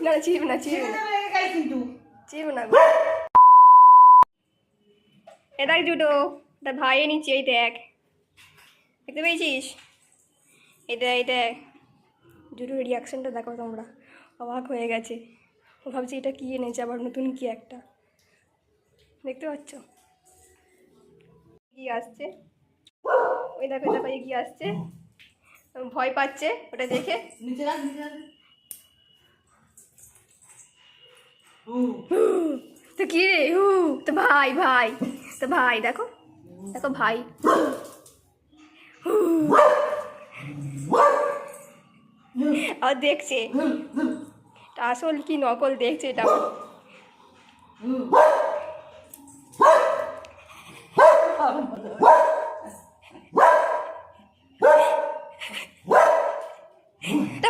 না চিব না চিব চিব না এ দেখ জুটো তার ভাই নিচে এই দেখ দেখতে পেয়েছিস এই দেখ জুটোর রিয়াকশনটা দেখো তোমরা অবাক হয়ে গেছে ও ভাবছি এটা কী এনেছে আবার নতুন কি একটা দেখতে পাচ্ছ কি আসছে ওই দেখো দেখো এগিয়ে আসছে ভয় পাচ্ছে ওটা দেখে তো কি রে তো ভাই ভাই তো ভাই দেখো দেখো ভাই আর দেখছে আসল কি নকল দেখছে এটা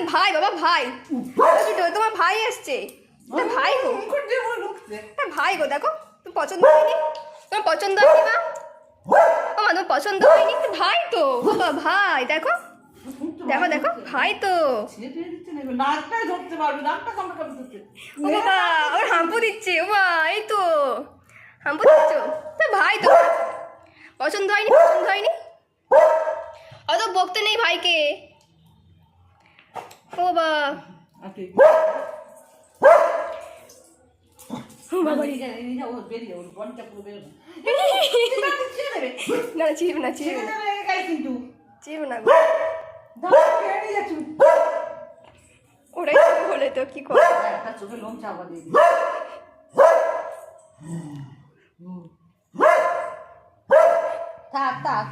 ভাই বাবা ভাই তোমার ভাই এসছে ভাই গো ভাই গো দেখো তুমি পছন্দ হয়নি তোমার পছন্দ হয়নি মা তোমার পছন্দ হয়নি ভাই তো বাবা ভাই দেখো দেখো দেখো ভাই তো ওর হাম্পু দিচ্ছে ও মা এই তো হাম্পু দিচ্ছ তা ভাই তো পছন্দ হয়নি অত বকতে নেই ভাইকে ও বা না চিব না চিব চিব না ওরাই বলে তো কি করে চোখে লোম চাপা দিয়ে থাক থাক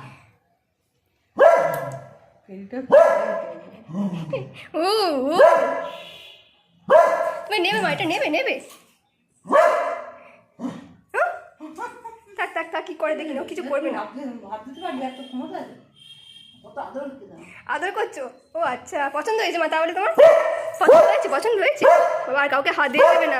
তুমি নেবে মা এটা নেবে থাক থাক থাক কি করে দেখি না কিছু করবে না আদর করছো ও আচ্ছা পছন্দ হয়েছে মা তাহলে তোমার পছন্দ হয়েছে বাবা আর কাউকে হাত দিয়ে দেবে না